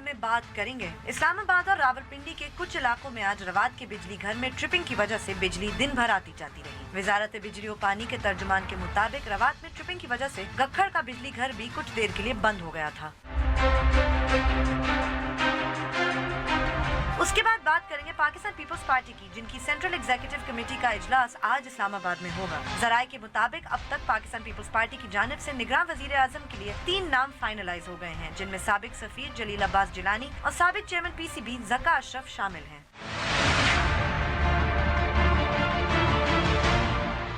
पाकिस्तान में बात करेंगे। इस्लामाबाद और रावलपिंडी के कुछ इलाकों में आज रवात के बिजली घर में ट्रिपिंग की वजह से बिजली दिन भर आती जाती रही। वजारत बिजली और पानी के तर्जुमान के मुताबिक रवात में ट्रिपिंग की वजह से गखड़ का बिजली घर भी कुछ देर के लिए बंद हो गया था। उसके बाद बात करेंगे पाकिस्तान पीपल्स पार्टी की, जिनकी सेंट्रल एग्जीक्यूटिव कमेटी का इजलास आज इस्लामाबाद में होगा। जराये के मुताबिक अब तक पाकिस्तान पीपल्स पार्टी की जानिब से निगरान वजीर आजम के लिए 3 नाम फाइनलाइज हो गए हैं, जिनमें साबिक सफीर जलील अब्बास जिलानी और साबिक चेयरमैन पीसीबी ज़का अशरफ शामिल हैं।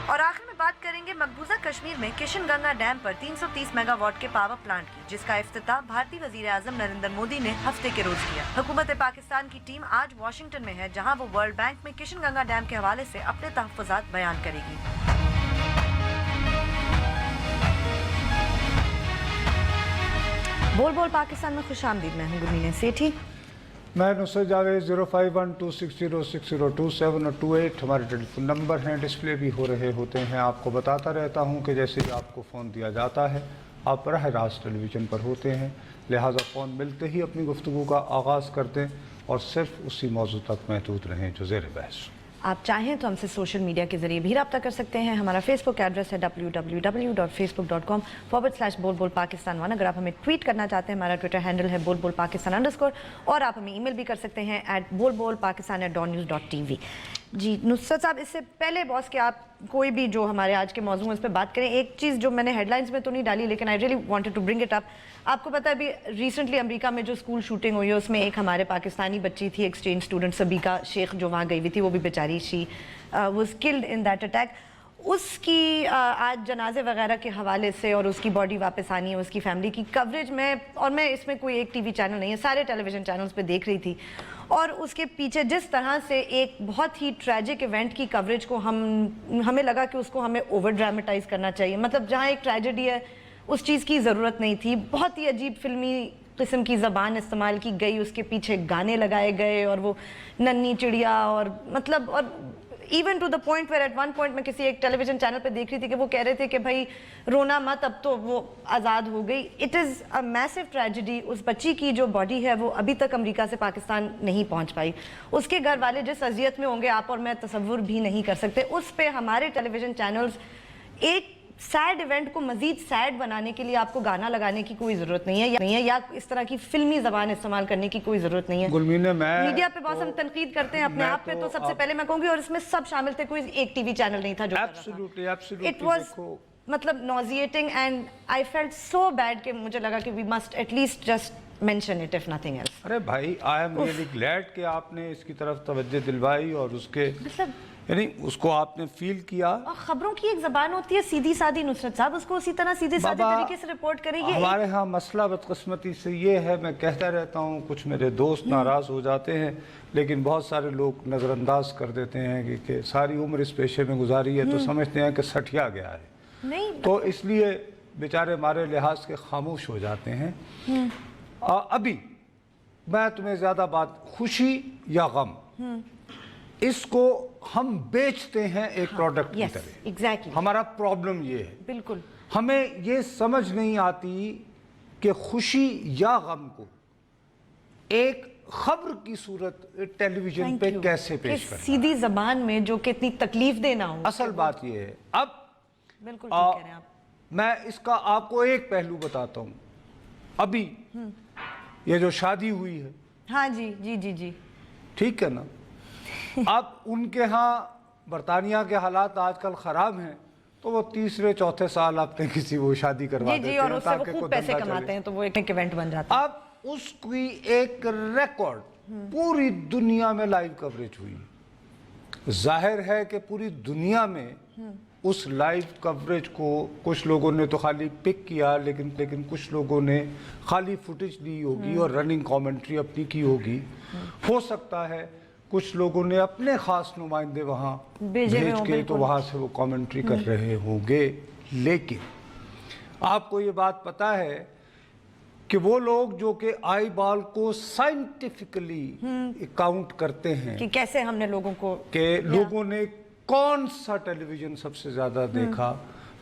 और आखिर में बात करेंगे मकबूजा कश्मीर में किशन गंगा डैम पर 330 मेगावाट के पावर प्लांट की, जिसका इफ्तिताह भारतीय वजीर आजम नरेंद्र मोदी ने हफ्ते के रोज किया। हुकूमत पाकिस्तान की टीम आज वाशिंगटन में है, जहां वो वर्ल्ड बैंक में किशन गंगा डैम के हवाले से अपने तहफ़्फ़ुज़ात बयान करेगी। बोल बोल पाकिस्तान में खुश आमदीद। मैं हूँ गुरमीन सेठी। मैं नुसरत जावेद। 05126060227 और 28 हमारे टेलीफोन नंबर हैं, डिस्प्ले भी हो रहे होते हैं। आपको बताता रहता हूं कि जैसे ही आपको फ़ोन दिया जाता है आप बराह रास्त टेलीविज़न पर होते हैं, लिहाजा फ़ोन मिलते ही अपनी गुफ्तगू का आगाज़ कर दें और सिर्फ उसी मौजू तक महदूद रहें जो ज़ेर बहस। आप चाहें तो हमसे सोशल मीडिया के जरिए भी रब्ता कर सकते हैं। हमारा फेसबुक एड्रेस है www.facebook.com/बोल-बोल-पाकिस्तान1। अगर आप हमें ट्वीट करना चाहते हैं, हमारा ट्विटर हैंडल है बोल-बोल-पाकिस्तान_, और आप हमें ईमेल भी कर सकते हैं @bolbolpakistan@dawnnews.tv। जी नुसरत साहब, इससे पहले बॉस कि आप कोई भी जो हमारे आज के मौजू है उस पर बात करें, एक चीज़ जो मैंने हेडलाइंस में तो नहीं डाली लेकिन I really wanted to bring it up. आपको पता है अभी रिसेंटली अमेरिका में जो स्कूल शूटिंग हुई है उसमें एक हमारे पाकिस्तानी बच्ची थी, एक्सचेंज स्टूडेंट सबीका शेख, जो वहाँ गई हुई थी, वो भी बेचारी she was killed in that attack. उसकी आज जनाजे वगैरह के हवाले से और उसकी बॉडी वापस आनी है, उसकी फैमिली की कवरेज में, और मैं इसमें कोई एक टीवी चैनल नहीं है, सारे टेलीविज़न चैनल्स पे देख रही थी, और उसके पीछे जिस तरह से एक बहुत ही ट्रैजिक इवेंट की कवरेज को हमें लगा कि उसको हमें ओवर ड्रामेटाइज करना चाहिए। मतलब जहाँ एक ट्रेजेडी है उस चीज़ की ज़रूरत नहीं थी। बहुत ही अजीब फिल्मी किस्म की ज़बान इस्तेमाल की गई, उसके पीछे गाने लगाए गए और वो नन्ही चिड़िया, और मतलब और even to the point where at one point मैं किसी एक टेलीविजन चैनल पे देख रही थी कि वो कह रहे थे कि भाई रोना मत, अब तो वो आज़ाद हो गई। It is a massive tragedy. उस बच्ची की जो बॉडी है वो अभी तक अमेरिका से पाकिस्तान नहीं पहुंच पाई। उसके घर वाले जिस अजियत में होंगे आप और मैं तसव्वुर भी नहीं कर सकते। उस पर हमारे टेलीविज़न चैनल्स एक सैड इवेंट को मजीद सैड बनाने के लिए आपको गाना लगाने की कोई ज़रूरत नहीं है, या इस तरह की फिल्मी ज़बान इस्तेमाल करने की कोई ज़रूरत नहीं है। गुलमीन, मैं मीडिया पे बहुत हम तनकीद करते हैं अपने आप पे, तो सबसे पहले मैं कहूँगी, और इसमें सब शामिल थे, कोई एक टीवी चैनल नहीं था जो एब्सोल्युटली इट वाज मतलब nauseating and I felt so bad कि मुझे लगा कि we must at least just mention it if nothing else. अरे भाई, आई एम रियली ग्लैड कि आपने इसकी तरफ तवज्जो दिलवाई और उसके मतलब यानी उसको आपने फील किया। और खबरों की एक ज़बान होती है सीधी सादी नुसरत साहब, उसको उसी तरह सीधे साधे तरीके से रिपोर्ट करेंगे। हमारे यहाँ मसला बदकिस्मती से ये है, मैं कहता रहता हूँ, कुछ मेरे दोस्त नाराज़ हो जाते हैं लेकिन बहुत सारे लोग नज़रअंदाज कर देते हैं कि सारी उम्र इस पेशे में गुजारी है तो समझते हैं कि सठिया गया है, नहीं तो इसलिए बेचारे हमारे लिहाज के खामोश हो जाते हैं। अभी मैं तुम्हें ज़्यादा बात, खुशी या गम, इसको हम बेचते हैं एक प्रोडक्ट की तरह। एग्जैक्टली हमारा प्रॉब्लम ये है, बिल्कुल हमें ये समझ नहीं आती कि खुशी या गम को एक खबर की सूरत टेलीविजन पे कैसे पेश करना, सीधी जबान में, जो कि इतनी तकलीफ देना हो। असल बात ये है। अब बिल्कुल ठीक कह रहे हैं आप। मैं इसका आपको एक पहलू बताता हूँ। अभी ये जो शादी हुई है, हाँ जी जी जी जी, ठीक है ना, अब उनके यहाँ बरतानिया के हालात आजकल ख़राब हैं तो वो तीसरे चौथे साल अपने किसी वो शादी करवा देते हैं और उससे वो खूब पैसे कमाते हैं, तो वो एक इवेंट बन जाता है। अब उसकी एक रिकॉर्ड पूरी दुनिया में लाइव कवरेज हुई। जाहिर है कि पूरी दुनिया में उस लाइव कवरेज को कुछ लोगों ने तो खाली पिक किया, लेकिन कुछ लोगों ने खाली फुटेज ली होगी और रनिंग कमेंट्री अपनी की होगी। हो सकता है कुछ लोगों ने अपने ख़ास नुमाइंदे वहाँ भेज के तो वहाँ से वो कमेंट्री कर रहे होंगे। लेकिन आपको ये बात पता है कि वो लोग जो कि आई बॉल को साइंटिफिकली काउंट करते हैं कि कैसे हमने लोगों को, कि लोगों ने कौन सा टेलीविज़न सबसे ज़्यादा देखा,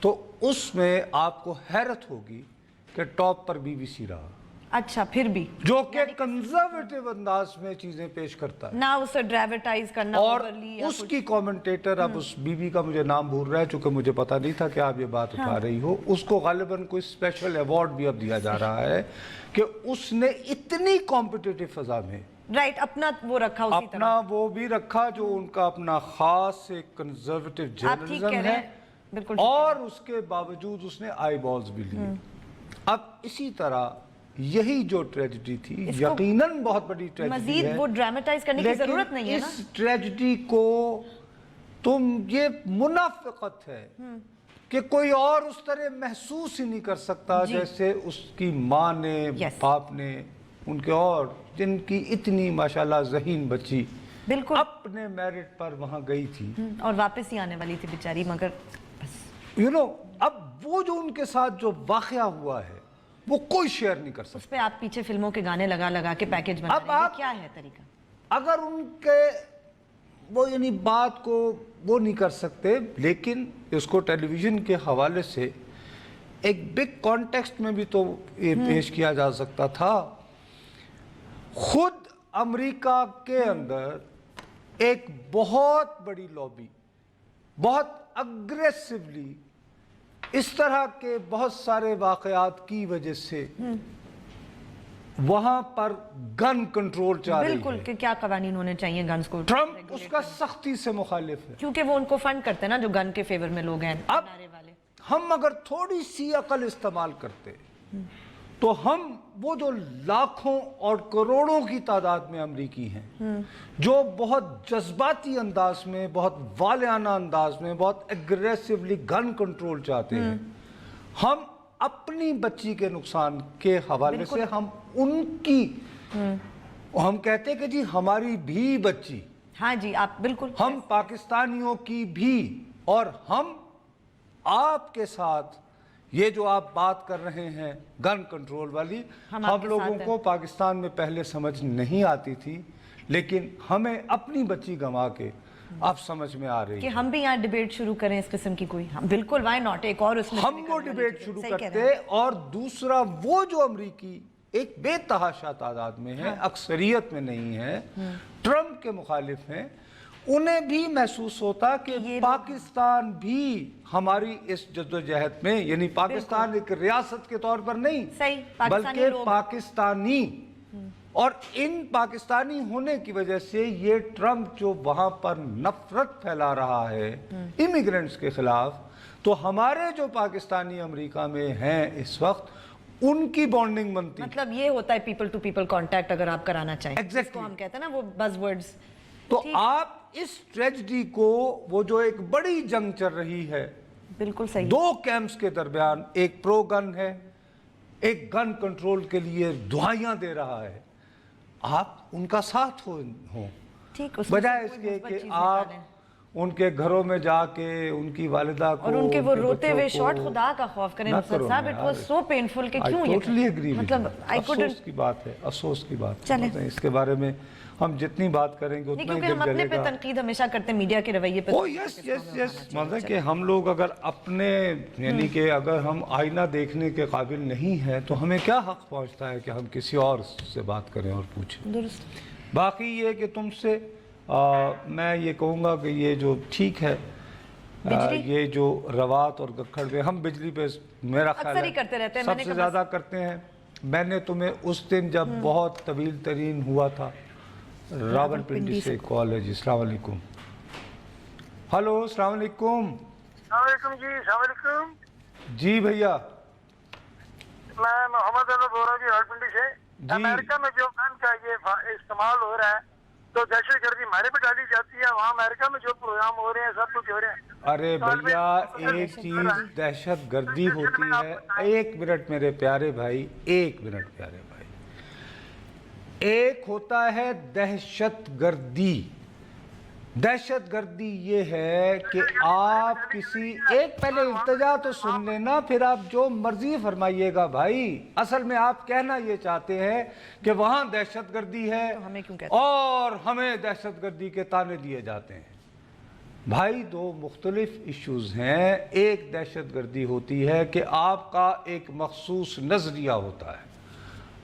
तो उसमें आपको हैरत होगी कि टॉप पर BBC रहा। अच्छा फिर भी जो कि कंजर्वेटिव अंदाज में चीजें पेश करता है, ना उसे ड्रामेटाइज करना और overly या उसकी कमेंटेटर, अब उस बीबी का मुझे नाम भूल रहा है चूंकि मुझे पता नहीं था कि आप ये बात उठा रही हो, उसको गालिबन कोई स्पेशल अवार्ड भी अब दिया जा रहा है कि उसने इतनी कॉम्पिटिटिव फजा में राइट अपना वो रखा उसी तरह। अपना वो भी रखा जो उनका अपना खास एक कंजर्वेटिव आप ठीक जर्नलिज्म कह रहे है, हैं, बिल्कुल ठीक और उसके बावजूद उसने आई बॉल्स भी लिए। अब इसी तरह यही जो ट्रेजेडी थी, यकीनन बहुत बड़ी ट्रेजेडी मजीद है, वो ड्रामेटाइज करने की जरूरत नहीं है ना। इस ट्रेजेडी को तुम, ये मुनाफिकत है कि कोई और उस तरह महसूस ही नहीं कर सकता जैसे उसकी माँ ने, बाप ने, उनके और जिनकी इतनी माशाल्लाह ज़हीन बच्ची बिल्कुल अपने मेरिट पर वहां गई थी और वापस ही आने वाली थी बेचारी, मगर यू नो अब वो जो उनके साथ जो वाकया हुआ है वो कोई शेयर नहीं कर सकता। उस पे आप पीछे फिल्मों के गाने लगा लगा के पैकेज बना रहे हैं, क्या है तरीका? अगर उनके वो यानी बात को वो नहीं कर सकते, लेकिन इसको टेलीविजन के हवाले से एक बिग कॉन्टेक्स्ट में भी तो ये पेश किया जा सकता था। खुद अमेरिका के अंदर एक बहुत बड़ी लॉबी बहुत अग्रेसिवली इस तरह के बहुत सारे वाकयात की वजह से वहां पर गन कंट्रोल चाह रही है। बिल्कुल कि क्या कवानीन होने चाहिए गन्स को। ट्रम्प उसका सख्ती से मुखालिफ है क्योंकि वो उनको फंड करते हैं ना, जो गन के फेवर में लोग हैं नारे वाले। हम अगर थोड़ी सी अकल इस्तेमाल करते तो हम वो जो लाखों और करोड़ों की तादाद में अमरीकी हैं जो बहुत जज्बाती अंदाज में, बहुत वालियाना अंदाज में, बहुत एग्रेसिवली गन कंट्रोल चाहते हैं, हम अपनी बच्ची के नुकसान के हवाले से हम उनकी हम कहते हैं कि जी हमारी भी बच्ची, हाँ जी आप बिल्कुल, हम पाकिस्तानियों की भी, और हम आपके साथ ये जो आप बात कर रहे हैं गन कंट्रोल वाली, हम लोगों को पाकिस्तान में पहले समझ नहीं आती थी, लेकिन हमें अपनी बच्ची गंवा के अब समझ में आ रही कि है हम भी यहाँ डिबेट शुरू करें इस किस्म की कोई। हम बिल्कुल, व्हाई नॉट, एक और उसमें हम वो डिबेट शुरू करते। और दूसरा वो जो अमरीकी एक बेतहाशा तादाद में है, अक्सरियत में नहीं है, ट्रम्प के मुखालिफ हैं, उन्हें भी महसूस होता कि पाकिस्तान भी हमारी इस जद्दोजहद में, यानी पाकिस्तान एक रियासत के तौर पर नहीं बल्कि पाकिस्तानी, और इन पाकिस्तानी होने की वजह से ये ट्रम्प जो वहां पर नफरत फैला रहा है इमिग्रेंट्स के खिलाफ, तो हमारे जो पाकिस्तानी अमेरिका में हैं इस वक्त उनकी बॉन्डिंग बनती, मतलब ये होता है पीपल टू पीपल कांटेक्ट अगर आप कराना चाहें। एग्जैक्टली हम कहते हैं ना वो बज़वर्ड्स। तो आप इस ट्रेजेडी को, वो जो एक बड़ी जंग चल रही है, बिल्कुल सही, दो कैंप्स के दरमियान, एक प्रो गन है, एक गन कंट्रोल के लिए दुआइयां दे रहा है, आप उनका साथ हो ठीक, बजाय इसके कि आप उनके घरों में जाके उनकी वालिदा को और उनके वो रोते हुए शॉट, खुदा का खौफ करें साहब, इट वाज सो पेनफुल कि क्यों ये टोटली एग्री, मतलब आई कुडंट, अफसोस की बात है, अफसोस की बात है। इसके बारे में हम जितनी बात करेंगे उतना ही दिल जलेगा। हम अपने पे तनकीद हमेशा करते हैं मीडिया के रवैये पे। ओ यस यस यस, मतलब कि हम लोग अगर अपने, यानी कि अगर हम आईना देखने के काबिल नहीं है तो हमें क्या हक पहुंचता है कि हम किसी और से बात करें और पूछें। दुरुस्त। बाकी ये कि तुमसे मैं ये कहूँगा कि ये जो ठीक है, ये जो रवात और गखड़ पे हम बिजली पे मेरा ख्याल है करते रहते हैं, सबसे ज़्यादा करते हैं। मैंने तुम्हें उस दिन जब बहुत तवील तरीन हुआ था रावलपिंडी से कॉल है जी। अस्सलाम वालेकुम। हेलो अस्सलाम वालेकुम। जी अस्सलाम वालेकुम जी भैया, मैं मोहम्मद अली बोल रहा हूँ रावलपिंडी से। अमेरिका में जो गन का ये इस्तेमाल हो रहा है तो दहशतगर्दी हमारे पे डाली जाती है, वहाँ अमेरिका में जो प्रोग्राम हो रहे हैं सब कुछ हो रहे हैं। अरे भैया एक चीज दहशत गर्दी होती है, एक मिनट मेरे प्यारे भाई, एक मिनट प्यारे भाई, एक होता है दहशत गर्दी। दहशत गर्दी ये है कि आप किसी, एक पहले इल्तिजा तो सुन लेना, फिर आप जो मर्जी फरमाइएगा भाई। असल में आप कहना ये चाहते हैं कि वहां दहशत गर्दी है तो हमें क्यों कहते हैं? और हमें दहशत गर्दी के ताने दिए जाते हैं। भाई दो मुख्तलिफ इश्यूज हैं। एक दहशत गर्दी होती है कि आपका एक मखसूस नजरिया होता है,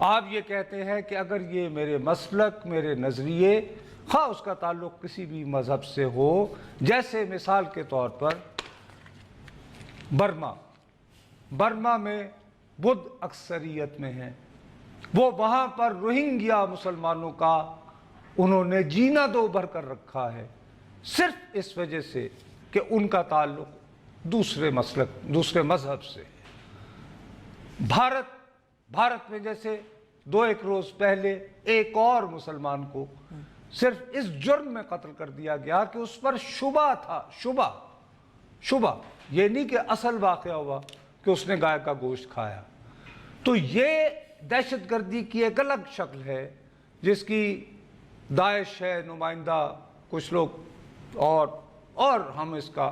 آپ یہ کہتے ہیں کہ اگر یہ میرے مسلک، میرے نظریے، خواہ اس کا تعلق کسی بھی مذہب سے ہو، جیسے مثال کے طور پر برما میں بدھ اکثریت میں ہیں، وہ وہاں پر روہنگیا مسلمانوں کا انہوں نے جینا دو بھر کر رکھا ہے، صرف اس وجہ سے کہ ان کا تعلق دوسرے مذہب سے۔ بھارت میں جیسے 2-1 روز پہلے ایک اور مسلمان کو صرف اس جرم میں قتل کر دیا گیا کہ اس پر شبہ تھا، شبہ، یہ نہیں کہ اصل واقعہ ہوا کہ اس نے گائے کا گوشت کھایا۔ تو یہ دہشت گردی کی ایک الگ شکل ہے جس کی داعش ہے نمائندہ کچھ لوگ اور ہم اس کا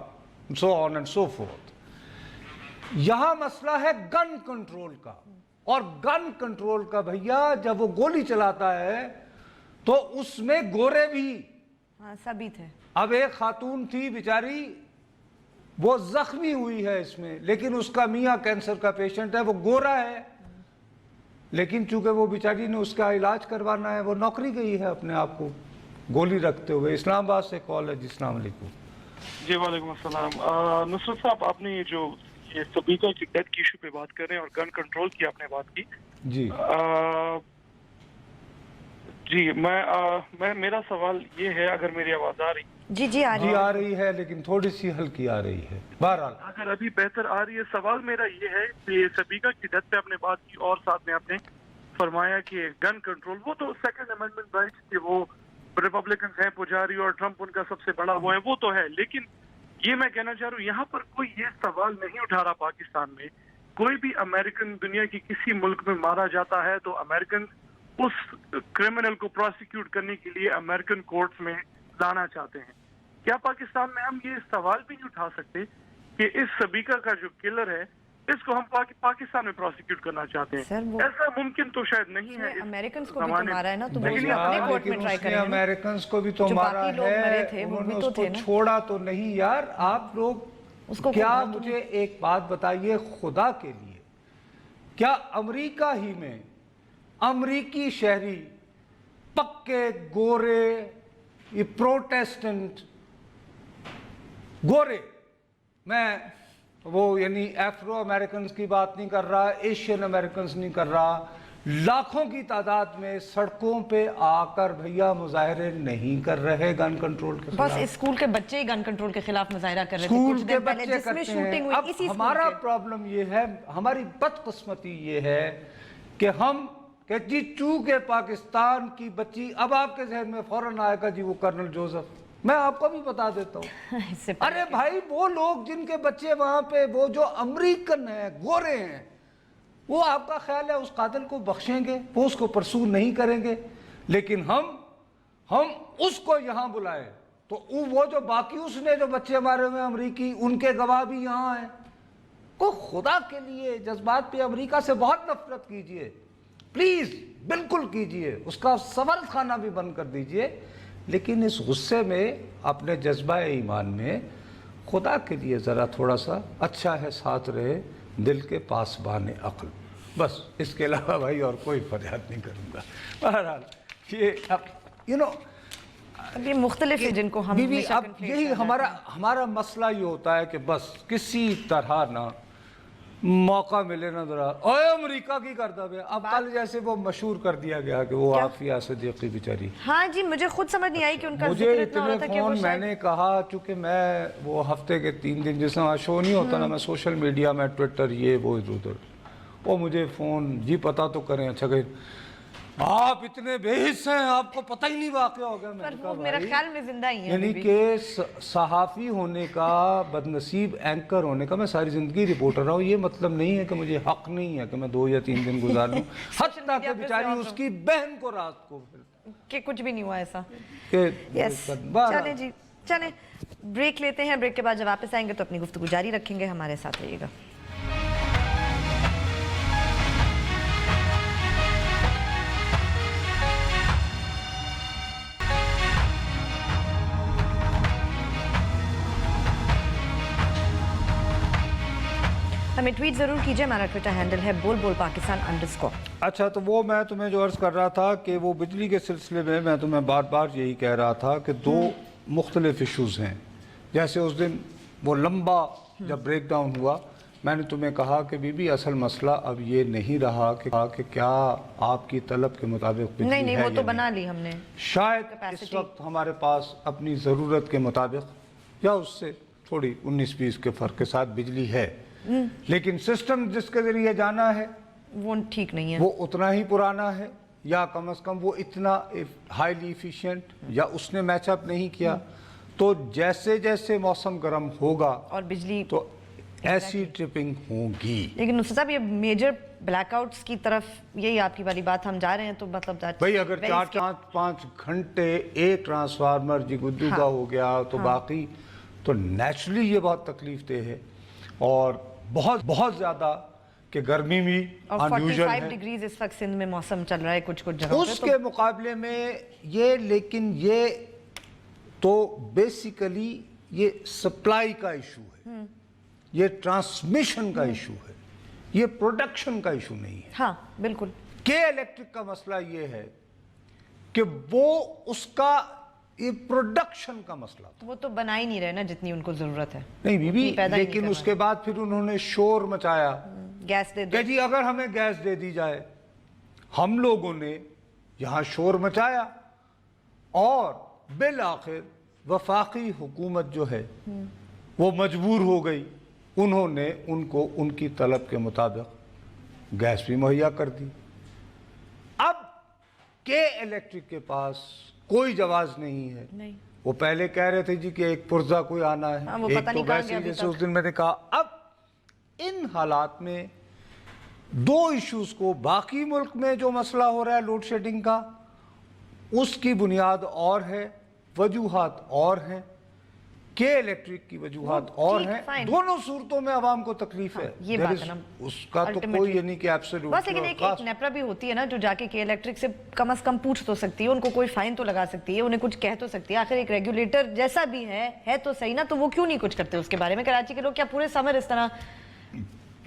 so on and so forth۔ یہاں مسئلہ ہے گن کنٹرول کا، اور گن کنٹرول کا بھیا جب وہ گولی چلاتا ہے تو اس میں گورے بھی، ہاں سبھی تھے۔ اب ایک خاتون تھی بیچاری، وہ زخمی ہوئی ہے اس میں، لیکن اس کا میاں کینسر کا پیشنٹ ہے، وہ گورا ہے، لیکن چونکہ وہ بیچاری نے اس کا علاج کروانا ہے، وہ نوکری گئی ہے اپنے آپ کو گولی رکھتے ہوئے۔ اسلام آباد سے کال ہے جی، السلام علیکم۔ جی وعلیکم السلام۔ نصرت صاحب، آپ نے یہ جو سبیکا کی ڈیتھ کی ایشو پہ بات کر رہے ہیں اور گن کنٹرول کی آپ نے بات کی، جی میرا سوال یہ ہے، اگر میری آواز آ رہی؟ جی آ رہی ہے، لیکن تھوڑی سی ہلکی آ رہی ہے، بہرحال اگر ابھی بہتر آ رہی ہے۔ سوال میرا یہ ہے کہ سبیکا کی ڈیتھ پہ آپ نے بات کی اور ساتھ میں آپ نے فرمایا کہ گن کنٹرول، وہ تو سیکنڈ امینڈمنٹ رائٹس کہ وہ ریپبلکنز ہیں پجاری اور ٹرمپ ان کا سب سے بڑا وہ ہے، وہ تو ہے، لیکن یہ میں کہنا چاہ رہا ہوں یہاں پر کوئی یہ سوال نہیں اٹھا رہا پاکستان میں کوئی بھی امریکن دنیا کی کسی ملک میں مارا جاتا ہے تو امریکن اس کرمنل کو پروسیکیوٹ کرنے کے لیے امریکن کورٹس میں لانا چاہتے ہیں۔ کیا پاکستان میں ہم یہ سوال بھی نہیں اٹھا سکتے کہ اس سبیکا کا جو کلر ہے اس کو ہم پاکستان میں پروسیکیوٹ کرنا چاہتے ہیں؟ ایسا ممکن تو شاید نہیں ہے۔ امریکنز کو بھی تو مارا ہے نا، تو اپنے کورٹ میں ٹرائی کریں۔ امریکنز کو بھی تو مارا ہے، انہوں نے اس کو چھوڑا تو نہیں یار۔ آپ لوگ کیا مجھے ایک بات بتائیے خدا کے لیے، کیا امریکہ ہی میں امریکی شہری پکے گورے، یہ پروٹیسٹنٹ گورے، میں وہ یعنی ایفرو امریکنز کی بات نہیں کر رہا، ایشین امریکنز نہیں کر رہا، لاکھوں کی تعداد میں سڑکوں پہ آ کر بھیا مظاہرے نہیں کر رہے گن کنٹرول کے خلاف۔ بس اسکول کے بچے ہی گن کنٹرول کے خلاف مظاہرہ کر رہے تھے اسکول کے بچے کرتے ہیں۔ اب ہمارا پرابلم یہ ہے، ہماری بدقسمتی یہ ہے کہ ہم کہ جی چونکہ پاکستان کی بچی، اب آپ کے ذہن میں فوراً آئے گا جی وہ کرنل جوزف، میں آپ کو بھی بتا دیتا ہوں۔ ارے بھائی وہ لوگ جن کے بچے وہاں پہ، وہ جو امریکن ہیں، گورے ہیں، وہ آپ کا خیال ہے اس قاتل کو بخشیں گے؟ وہ اس کو پرسو نہیں کریں گے؟ لیکن ہم اس کو یہاں بلائیں تو وہ جو باقی اس نے جو بچے ہمارے میں امریکی، ان کے گواہ بھی یہاں ہیں۔ کو خدا کے لیے جذبات پہ امریکہ سے بہت نفرت کیجئے، پلیز بالکل کیجئے، اس کا سفارت خانہ بھی بند کر دیجئے، لیکن اس غصے میں اپنے جذبہ ایمان میں خدا کے لیے ذرا تھوڑا سا اچھا ہے ساتھ رہے، دل کے پاس بان عقل، بس اس کے علاوہ بھائی اور کوئی فریاد نہیں کروں گا۔ بہرحال یہ اب یہ مختلف ہے جن کو ہم اب یہی ہمارا مسئلہ یہ ہوتا ہے کہ بس کسی طرح نہ موقع ملے نہ ذرا اوے امریکہ کی کرتا ہے۔ اب کل جیسے وہ مشہور کر دیا گیا کہ وہ عافیہ صدیقی بیچاری، ہاں جی مجھے خود سمجھ نہیں آئی کہ ان کا مجھے اتنے فون میں نے کہا، چونکہ میں وہ ہفتے کے 3 دن جس طرح شو نہیں ہوتا نا، میں سوشل میڈیا میں ٹویٹر یہ وہ ادھر وہ مجھے فون جی پتا تو کریں، اچھا کہ آپ اتنے بے حص ہیں آپ کو پتہ ہی نہیں واقع ہو گیا۔ میرا خیال میں زندہ ہی ہیں، یعنی کہ صحافی ہونے کا، بدنصیب اینکر ہونے کا، میں ساری زندگی رپورٹر رہا ہوں، یہ مطلب نہیں ہے کہ مجھے حق نہیں ہے کہ میں 2 یا 3 دن گزار لوں، حتیٰ کہ بیچاری اس کی بہن کو رات کو کہ کچھ بھی نہیں ہوا ایسا۔ یس چلیں جی، چلیں بریک لیتے ہیں، بریک کے بعد جب واپس آئیں گے تو اپنی گفتگو جاری رکھیں گے، ہمارے ساتھ رہیے گا۔ हमें ट्वीट जरूर कीजिए, हमारा ट्विटर हैंडल है बोलबोलपाकिस्तान_। अच्छा, तो वो मैं तुम्हें जो अर्ज़ कर रहा था कि वो बिजली के सिलसिले में मैं तुम्हें बार बार यही कह रहा था कि दो मुख्तलिफ इशूज़ हैं। जैसे उस दिन वो लंबा जब ब्रेक डाउन हुआ, मैंने तुम्हें कहा कि बीबी असल मसला अब ये नहीं रहा कि क्या आपकी तलब के मुताबिक बिजली नहीं है वो या तो नहीं। बना ली हमने। शायद इस Capacity। वक्त हमारे पास अपनी ज़रूरत के मुताबिक या उससे थोड़ी 19-20 के फ़र्क के साथ बिजली है, लेकिन सिस्टम जिसके ज़रिए जाना है वो ठीक नहीं है, वो उतना ही पुराना है, या कम से कम वो इतना हाईली इफिशिएंट या उसने मैचअप नहीं किया। तो जैसे जैसे मौसम गर्म होगा और बिजली तो ऐसी ट्रिपिंग होगी। लेकिन नुसरत साहब ये मेजर ब्लैकआउट्स की तरफ, यही आपकी वाली बात हम जा रहे हैं, तो मतलब भाई अगर 4-5 घंटे एक ट्रांसफार्मर जिगुद्दू का हो गया तो बाकी तो नेचुरली ये बहुत तकलीफ दे है, और बहुत बहुत ज्यादा कि गर्मी भी अनयूजुअल 45 है डिग्रीज इस वक्त सिंध में मौसम चल रहा है कुछ कुछ जगहों पे, उसके मुकाबले में ये। लेकिन ये तो बेसिकली ये सप्लाई का इशू है, ये ट्रांसमिशन का इशू है, ये प्रोडक्शन का इशू नहीं है। हाँ बिल्कुल। के इलेक्ट्रिक का मसला ये है कि वो उसका ये प्रोडक्शन का मसला था। वो तो बना ही नहीं रहे ना जितनी उनको जरूरत है। नहीं बीबी, उतनी पैदा ही नहीं लेकिन कर उसके बाद फिर उन्होंने शोर मचाया गैस दे दो। कि जी अगर हमें गैस दे दी जाए। हम लोगों ने यहां शोर मचाया और बिल आखिर वफाकी हुकूमत जो है वो मजबूर हो गई, उन्होंने उनको उनकी तलब के मुताबिक गैस भी मुहैया कर दी। अब के इलेक्ट्रिक के पास कोई जवाब नहीं है। नहीं। वो पहले कह रहे थे जी कि एक पुर्जा कोई आना है, हाँ, वो एक पता तो नहीं कहाँ वैसे गया ही अभी जैसे तक। उस दिन मैंने कहा। अब इन हालात में दो इश्यूज को, बाकी मुल्क में जो मसला हो रहा है लोड शेडिंग का, उसकी बुनियाद और है, वजूहात और हैं, के इलेक्ट्रिक की वजूहात और ठीक, हैं। fine। दोनों सूरतों में आवाम को तकलीफ है। ये There बात is- है ना, उसका तो ultimately। कोई ये नहीं कि एब्सोल्यूट। बस लेकिन एक नेपरा भी होती है ना जो जाके के इलेक्ट्रिक से कम कम पूछ तो सकती है, उनको कोई फाइन तो लगा सकती है, उन्हें कुछ कह तो सकती है। आखिर एक रेगुलेटर जैसा भी है तो सही ना, तो वो क्यों नहीं कुछ करते उसके बारे में? कराची के लोग क्या पूरे समर इस तरह,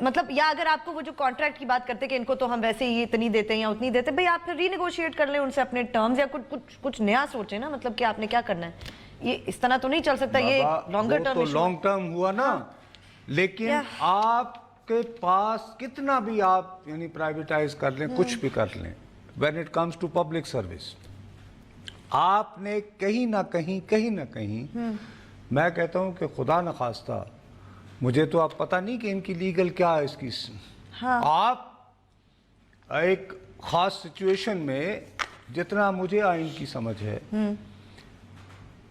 मतलब, या अगर आपको वो जो कॉन्ट्रैक्ट की बात करते हैं कि इनको तो हम वैसे ही इतनी देते हैं या उतनी देते हैं, भाई आप फिर रीनेगोशिएट कर लें उनसे अपने टर्म्स, या कुछ नया सोचें ना, मतलब कि आपने क्या करना है। ये इस तरह तो नहीं चल सकता, ये लॉन्गर टर्म तो लॉन्ग टर्म हुआ ना। लेकिन आपके पास कितना भी आप यानी प्राइवेटाइज कर लें, कुछ भी कर लें, when it comes to public service, आपने कहीं ना कहीं मैं कहता हूं कि खुदा न खास्ता, मुझे तो आप पता नहीं कि इनकी लीगल क्या है इसकी। हाँ। आप एक खास सिचुएशन में, जितना मुझे आइन की समझ है,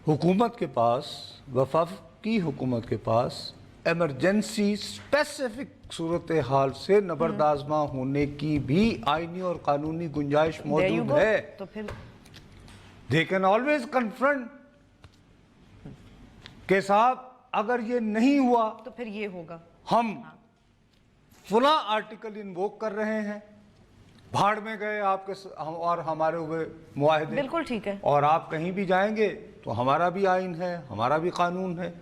हुकूमत के पास, वफाकी हुकूमत के पास इमरजेंसी स्पेसिफिक सूरत हाल से नबरदाजमा होने की भी आइनी और कानूनी गुंजाइश मौजूद है। तो फिर दे कैन ऑलवेज कन्फ्रंट के साहब अगर ये नहीं हुआ तो फिर ये होगा, हम फला आर्टिकल इन्वोक कर रहे हैं, भाड़ में गए आपके और हमारे हुए मुआहदे। बिल्कुल ठीक है। और आप कहीं भी जाएंगे तो हमारा भी आइन है, हमारा भी कानून है,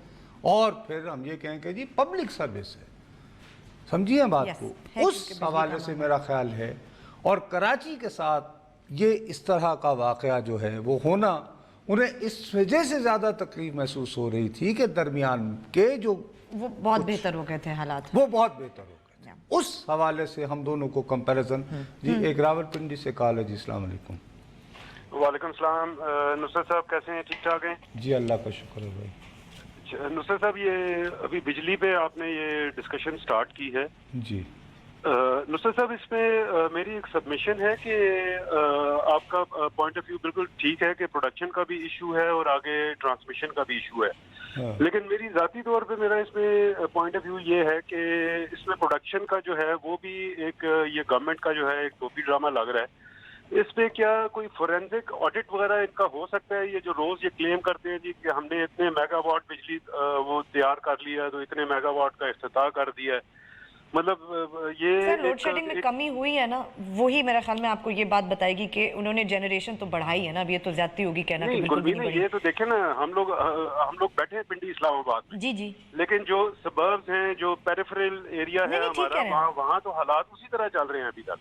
और फिर हम ये कहें कि जी पब्लिक सर्विस है। समझिए बात Yes, को। है उस क्योंकि हवाले बिजली से का मेरा ख्याल है, और कराची के साथ ये इस तरह का वाकया जो है वो होना, उन्हें इस वजह से ज़्यादा तकलीफ महसूस हो रही थी कि दरमियान के जो वो बहुत बेहतर हो गए थे हालात। वो बहुत बेहतर हो गए थे। उस हवाले से हम दोनों को कंपैरिजन। जी एक रावलपिंडी से कॉल है जी। अस्सलाम वालेकुम। वालेकुम सलाम। नुसरत साहब कैसे हैं? ठीक ठाक हैं जी अल्लाह का शुक्र है भाई। नुसरत साहब, ये अभी बिजली पे आपने ये डिस्कशन स्टार्ट की है। जी नुसरत साहब, इसमें मेरी एक सबमिशन है कि आपका पॉइंट ऑफ व्यू बिल्कुल ठीक है कि प्रोडक्शन का भी इशू है और आगे ट्रांसमिशन का भी इशू है। हाँ। लेकिन मेरी जाती तौर पे मेरा इसमें पॉइंट ऑफ व्यू ये है कि इसमें प्रोडक्शन का जो है वो भी एक ये गवर्नमेंट का जो है एक टोपी ड्रामा लग रहा है। इस पे क्या कोई फोरेंसिक ऑडिट वगैरह इनका हो सकता है? ये जो रोज ये क्लेम करते हैं जी कि हमने इतने मेगावाट बिजली वो तैयार कर लिया, तो इतने मेगावाट का इफ्तिताह कर दिया है, मतलब ये सर लोड शेडिंग में कमी हुई है ना, वही मेरा ख्याल में आपको ये बात बताएगी कि उन्होंने जनरेशन तो बढ़ाई है ना। अब ये तो ज्यादती होगी कहना कि बिल्कुल भी नहीं बढ़ी। ये तो देखें ना, हम लोग बैठे हैं पिंडी इस्लामाबाद में, जी जी, लेकिन जो सबर्ब्स हैं, जो पेरिफेरल एरिया है हमारा, वहाँ तो हालात उसी तरह चल रहे हैं अभी तक।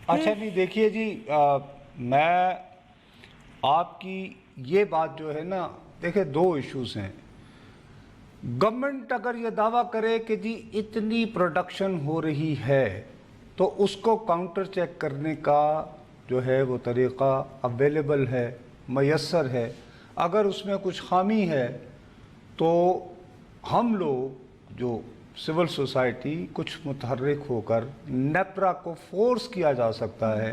अच्छा नहीं, देखिए जी, मैं आपकी ये बात जो है ना, देखिए दो इश्यूज हैं। गवर्नमेंट अगर ये दावा करे कि जी इतनी प्रोडक्शन हो रही है, तो उसको काउंटर चेक करने का जो है वो तरीक़ा अवेलेबल है, मयस्सर है। अगर उसमें कुछ खामी है तो हम लोग जो सिविल सोसाइटी कुछ मुतहर्रिक होकर नेपरा को फोर्स किया जा सकता है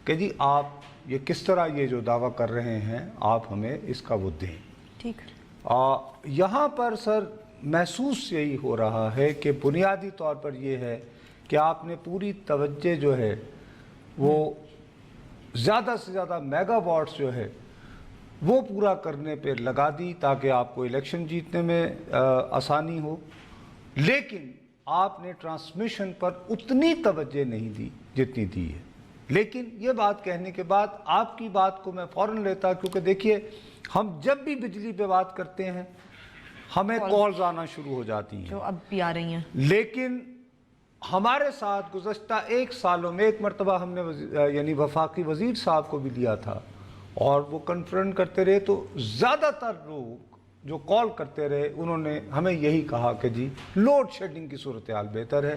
कि जी आप ये किस तरह ये जो दावा कर रहे हैं आप हमें इसका वो दें। ठीक। यहाँ पर सर महसूस यही हो रहा है कि बुनियादी तौर पर ये है कि आपने पूरी तवज्जो जो है वो ज़्यादा से ज़्यादा मेगावाट्स जो है वो पूरा करने पे लगा दी ताकि आपको इलेक्शन जीतने में आसानी हो, लेकिन आपने ट्रांसमिशन पर उतनी तवज्जो नहीं दी जितनी दी है। लेकिन ये बात कहने के बाद आपकी बात को मैं फ़ौरन लेता, क्योंकि देखिए हम जब भी बिजली पे बात करते हैं हमें कॉल्स आना शुरू हो जाती हैं, जो अब भी आ रही हैं। लेकिन हमारे साथ गुज़श्ता 1 सालों में एक मरतबा हमने यानी वफाकी वज़ीर साहब को भी लिया था और वो कन्फ्रंट करते रहे, तो ज़्यादातर लोग जो कॉल करते रहे उन्होंने हमें यही कहा कि जी लोड शेडिंग की सूरत हाल बेहतर है।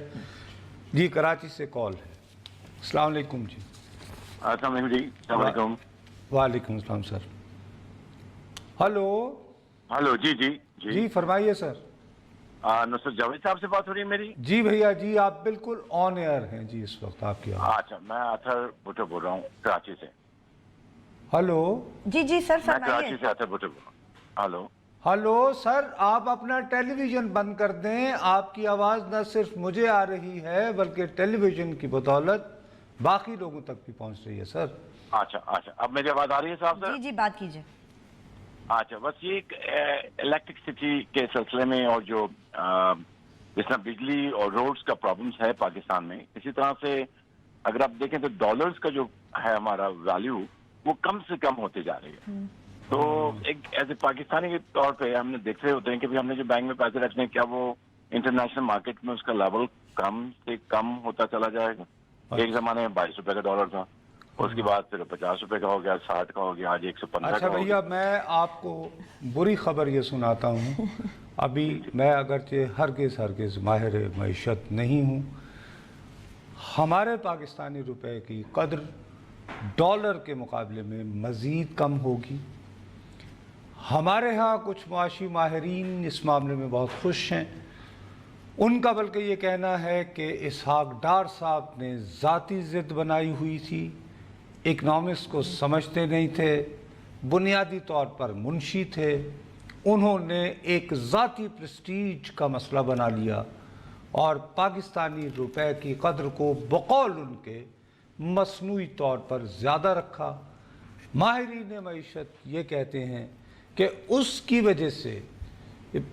जी कराची से कॉल है। अस्सलाम वालेकुम जी। अस्सलाम वालेकुम जी। अस्सलाम वालेकुम। वालेकुम अस्सलाम सर। हेलो। हेलो जी जी जी जी फरमाइए सर। नुसरत जावेद साहब से बात हो रही है मेरी? जी भैया जी, आप बिल्कुल ऑन एयर हैं जी इस वक्त आपकी आवाज़। अच्छा, मैं अथर भुट्टो बोल रहा हूँ कराची से। हेलो। जी जी सर मैं फरमाइए। कराची से अथर भुट्टो बोल रहा हूँ। हेलो हेलो सर, आप अपना टेलीविज़न बंद कर दें। आपकी आवाज़ न सिर्फ मुझे आ रही है बल्कि टेलीविज़न की बदौलत बाकी लोगों तक भी पहुँच रही है सर। अच्छा अच्छा, अब मेरी आवाज़ आ रही है साहब? जी जी बात कीजिए। अच्छा, बस ये इलेक्ट्रिसिटी के सिलसिले में और जो जिस तरह बिजली और रोड्स का प्रॉब्लम्स है पाकिस्तान में, इसी तरह से अगर आप देखें तो डॉलर्स का जो है हमारा वैल्यू वो कम से कम होते जा रही है। तो एक एज ए पाकिस्तानी के तौर पे हमने देखते होते हैं कि भी हमने जो बैंक में पैसे रखने हैं क्या वो इंटरनेशनल मार्केट में उसका लेवल कम से कम होता चला जाएगा। एक जमाने में 22 रुपए का डॉलर था, उसके बाद फिर 50 रुपए का हो गया, 60 का हो गया, आज 115 अच्छा का भैया, मैं आपको बुरी खबर ये सुनाता हूँ। अभी मैं अगरचे हरगिज़ माहिर मईशत नहीं हूँ, हमारे पाकिस्तानी रुपए की कदर डॉलर के मुकाबले में मज़ीद कम होगी। हमारे यहाँ कुछ मुआशी माहिरीन इस मामले में बहुत खुश हैं। उनका बल्कि ये कहना है कि इसहाक डार साहब ने ज़ाती ज़िद बनाई हुई थी, इकनॉमिक्स को समझते नहीं थे, बुनियादी तौर पर मुंशी थे, उन्होंने एक ज़ाती प्रेस्टीज का मसला बना लिया और पाकिस्तानी रुपए की कदर को बकौल उनके मसनूई तौर पर ज़्यादा रखा। माहिरीन मईशत ये कहते हैं कि उसकी वजह से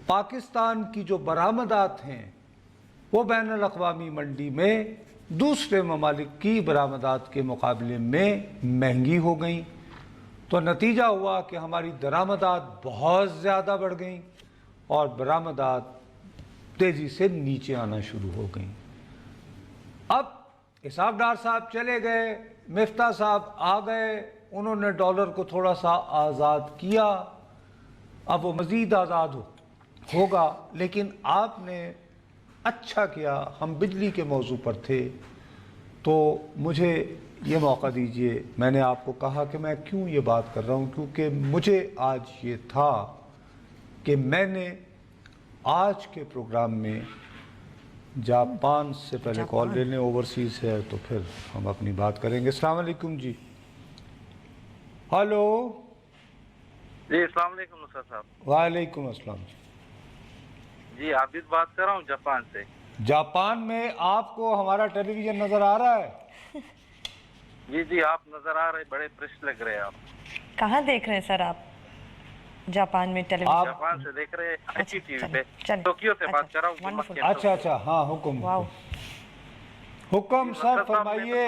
पाकिस्तान की जो बरामदात हैं वो बैनुल अक़वामी मंडी में दूसरे ममालिक की बरामदात के मुकाबले में महंगी हो गई। तो नतीजा हुआ कि हमारी दरामदात बहुत ज़्यादा बढ़ गई और बरामदात तेज़ी से नीचे आना शुरू हो गई। अब इसहाक डार साहब चले गए, मिफ्ता साहब आ गए, उन्होंने डॉलर को थोड़ा सा आज़ाद किया, अब वो मज़ीद आज़ाद होगा। लेकिन आपने अच्छा किया, हम बिजली के मौजू पर थे तो मुझे ये मौका दीजिए। मैंने आपको कहा कि मैं क्यों ये बात कर रहा हूँ, क्योंकि मुझे आज ये था कि मैंने आज के प्रोग्राम में जापान से पहले कॉल लेने, ओवरसीज़ है तो फिर हम अपनी बात करेंगे। अस्सलाम वालेकुम जी। हेलो जी, अस्सलाम वालेकुम नुसरत साहब। वालेकुम अस्सलाम जी, आबिद बात कर रहा हूँ जापान से। जापान में आपको हमारा टेलीविज़न नज़र आ रहा है? जी जी, आप नजर आ रहे, बड़े फ्रेश लग रहे हैं आप। कहाँ देख रहे हैं सर आप जापान में टेलीविजन? जापान से देख रहे हैं, अच्छी टीवी पे। चलिए, टोक्यो से बात कर रहा हूँ। वंडरफुल। अच्छा अच्छा, हाँ हुक्म। वाओ। हुक्म सर फरमाइए।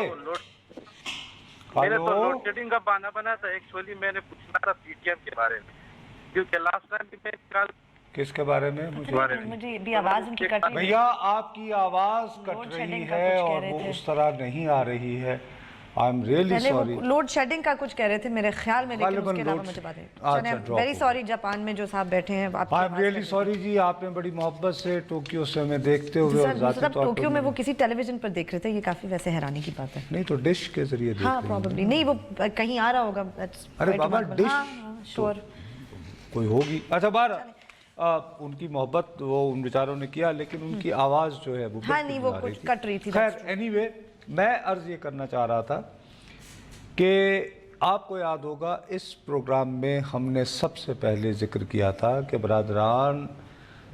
मैंने तो लोड शेडिंग का बहाना बना था, एक्चुअली मैंने पूछना था पीटीएम के बारे में, क्योंकि लास्ट टाइम भी मैं कल किसके बारे में? मुझे भी आवाज उनकी कट रही है भैया आपकी आवाज कट रही है और वो उस तरह नहीं आ रही है। I am really sorry. Load shedding का कुछ कह रहे थे मेरे ख्याल में, लेकिन उसके अलावा मुझे बात है। वेरी सॉरी जापान में जो साहब बैठे हैं। आई एम रियली सॉरी जी, आपने बड़ी मोहब्बत से टोक्यो से हमें देखते हुए और ज़ाती तौर टोक्यो में वो किसी टेलीविजन पर देख रहे थे, ये काफी वैसे हैरानी की बात है। नहीं तो डिश के जरिए देख हाँ रहे हैं। प्रॉब्ली नहीं, वो कहीं आ रहा होगा। अरे बाबा डिश श्योर कोई होगी। अच्छा बार उनकी मोहब्बत वो उन बेचारों ने किया, लेकिन उनकी आवाज़ जो है वो हाँ नहीं वो कुछ कट रही थी। खैर एनीवे, मैं अर्ज ये करना चाह रहा था कि आपको याद होगा इस प्रोग्राम में हमने सबसे पहले जिक्र किया था कि बरादरान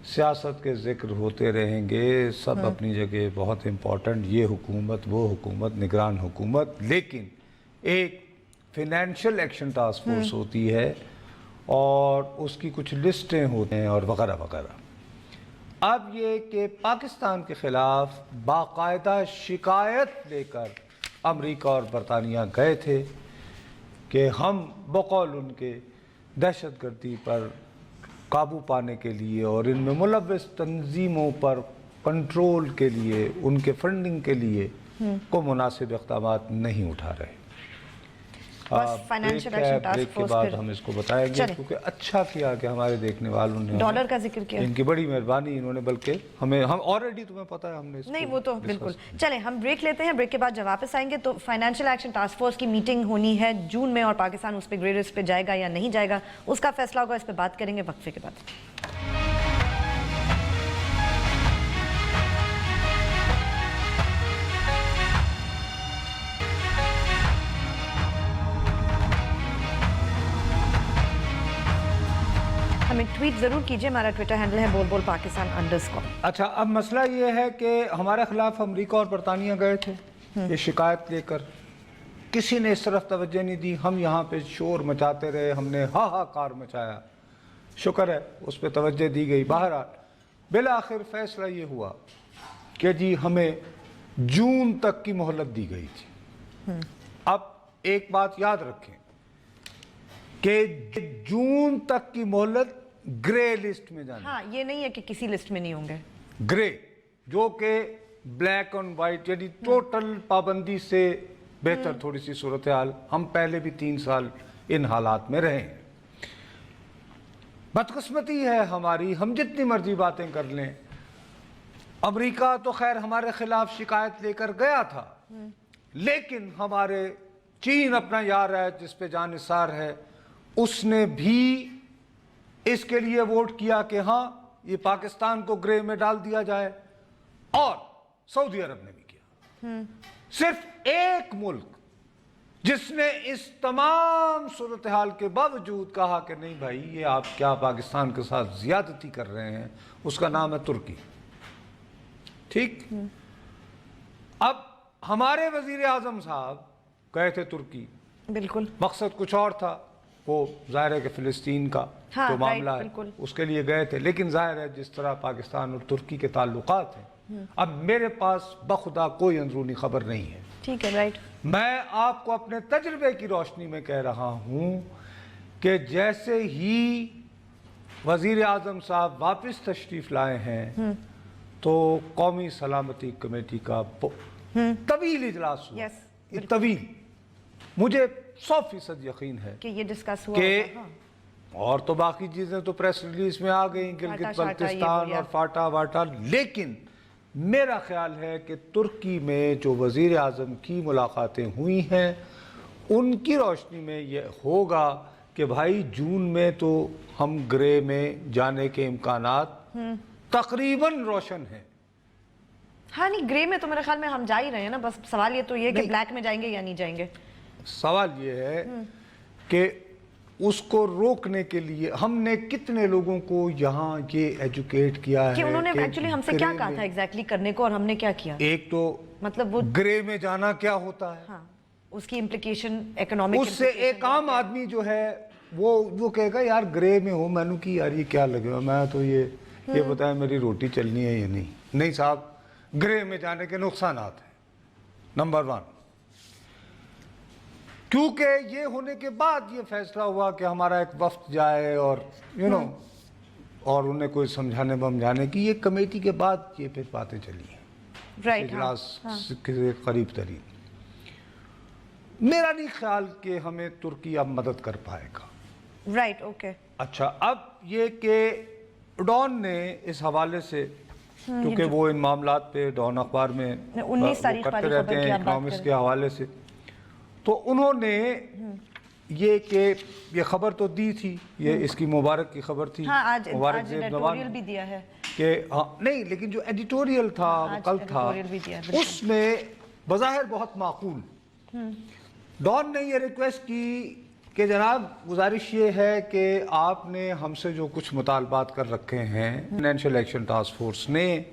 सियासत के जिक्र होते रहेंगे, सब अपनी जगह बहुत इम्पोर्टेंट, ये हुकूमत वो हुकूमत निगरान हुकूमत, लेकिन एक फिनेंशियल एक्शन टास्क फोर्स होती है और उसकी कुछ लिस्टें होते हैं और वगैरह वगैरह। अब ये कि पाकिस्तान के ख़िलाफ़ बाकायदा शिकायत लेकर अमेरिका और बरतानिया गए थे कि हम बकौल उनके दहशतगर्दी पर काबू पाने के लिए और इनमें मुलव्वस तंजीमों पर कंट्रोल के लिए, उनके फंडिंग के लिए को मुनासिब इक़दामात नहीं उठा रहे। फाइनेंशियल एक्शन टास्क ब्रेक के बाद हम इसको बताएंगे, क्योंकि अच्छा किया कि हमारे देखने वालों ने डॉलर का जिक्र किया, इनकी बड़ी मेहरबानी इन्होंने, बल्कि हम ऑलरेडी तुम्हें पता है हमने नहीं वो तो बिल्कुल। चले हम ब्रेक लेते हैं, ब्रेक के बाद जब वापस आएंगे तो फाइनेंशियल एक्शन टास्क फोर्स की मीटिंग होनी है जून में और पाकिस्तान उस पर ग्रे लिस्ट पे जाएगा या नहीं जाएगा उसका फैसला होगा, इस पर बात करेंगे वक्फे के बाद। हमें ट्वीट जरूर कीजिए, हमारा ट्विटर हैंडल है बोल पाकिस्तान _। अच्छा अब मसला ये है कि हमारे खिलाफ अमेरिका और बरतानिया गए थे ये शिकायत लेकर, किसी ने इस तरफ तवज्जो नहीं दी, हम यहाँ पे शोर मचाते रहे, हमने हाहाकार मचाया, शुक्र है उस पर तवज्जो दी गई। बहरहाल बिल आखिर फैसला ये हुआ कि जी हमें जून तक की मोहलत दी गई थी। अब एक बात याद रखें कि जून तक की मोहलत ग्रे लिस्ट में जाना। हाँ ये नहीं है कि किसी लिस्ट में नहीं होंगे, ग्रे जो कि ब्लैक एंड वाइट, यानी टोटल पाबंदी से बेहतर थोड़ी सी सूरत हाल। हम पहले भी 3 साल इन हालात में रहे हैं। बदकिस्मती है हमारी, हम जितनी मर्जी बातें कर लें, अमेरिका तो खैर हमारे खिलाफ शिकायत लेकर गया था, लेकिन हमारे चीन अपना यार है जिस पे जानिसार है, उसने भी इसके लिए वोट किया कि हाँ ये पाकिस्तान को ग्रे में डाल दिया जाए, और सऊदी अरब ने भी किया। सिर्फ एक मुल्क जिसने इस तमाम सूरत हाल के बावजूद कहा कि नहीं भाई ये आप क्या पाकिस्तान के साथ ज्यादती कर रहे हैं, उसका नाम है तुर्की। ठीक, अब हमारे वजीर आजम साहब गए थे तुर्की, बिल्कुल मकसद कुछ और था, वो जाहिर है कि फिलिस्तीन का हाँ, जो मामला है बिल्कुल। उसके लिए गए थे, लेकिन जाहिर है जिस तरह पाकिस्तान और तुर्की के ताल्लुकात हैं, अब मेरे पास बखुदा कोई अंदरूनी खबर नहीं है। ठीक है, राइट। मैं आपको अपने तजर्बे की रोशनी में कह रहा हूं कि जैसे ही वजीर आजम साहब वापस तशरीफ लाए हैं तो कौमी सलामती कमेटी का तवील इजलास हुआ। Yes, ये तवील, मुझे 100% यकीन है कि ये डिस्कस हुआ कि होगा, हाँ। और तो बाकी चीजें तो प्रेस रिलीज में आ गई, गिलगित फाटा, बल्तिस्तान ये और फाटा वाटा, लेकिन मेरा ख्याल है कि तुर्की में जो वजीर आजम की मुलाकातें हुई हैं उनकी रोशनी में यह होगा कि भाई जून में तो हम ग्रे में जाने के इम्कानात तकरीबन रोशन हैं। हाँ नहीं, ग्रे में तो मेरे ख्याल में हम जा ही रहे हैं ना, बस सवाल ये तो ये कि ब्लैक में जाएंगे या नहीं जाएंगे। सवाल ये है कि उसको रोकने के लिए हमने कितने लोगों को यहाँ ये एजुकेट किया कि है उन्होंने कि एक्चुअली हमसे क्या कहा था एग्जैक्टली करने को और हमने क्या किया। एक तो मतलब वो ग्रे में जाना क्या होता है, हाँ, उसकी इम्प्लीकेशन इकोनॉमिक, उससे एक आम आदमी जो है वो कहेगा यार ग्रे में हो मैनू की यार ये क्या लगेगा, मैं तो ये बताया मेरी रोटी चलनी है या नहीं। नहीं साहब, ग्रे में जाने के नुकसानात हैं। नंबर 1, क्योंकि ये होने के बाद ये फैसला हुआ कि हमारा एक वफ्द जाए और और उन्हें कोई समझाने बमझाने की, ये कमेटी के बाद ये फिर बातें चली हैं, राइट, इजलास के करीब तरीन। मेरा नहीं ख्याल कि हमें तुर्की अब मदद कर पाएगा। Right, okay. अच्छा, अब ये कि डॉन ने इस हवाले से, क्योंकि वो इन मामलात पे डॉन अखबार में 19 तारीख करते वाली रहते खबर हैं की आप बात इकोनॉमिक्स कर के हवाले से, तो उन्होंने ये कि ये खबर तो दी थी, ये इसकी मुबारक की खबर थी। हाँ, आज मुबारक एडिटोरियल भी दिया है कि हाँ, नहीं, लेकिन जो एडिटोरियल था वो कल था, भी दिया है, उसमें बज़ाहिर बहुत माकूल डॉन ने ये रिक्वेस्ट की कि जनाब गुजारिश ये है कि आपने हमसे जो कुछ मुतालबात कर रखे हैं फाइनेंशियल एक्शन टास्क फोर्स ने,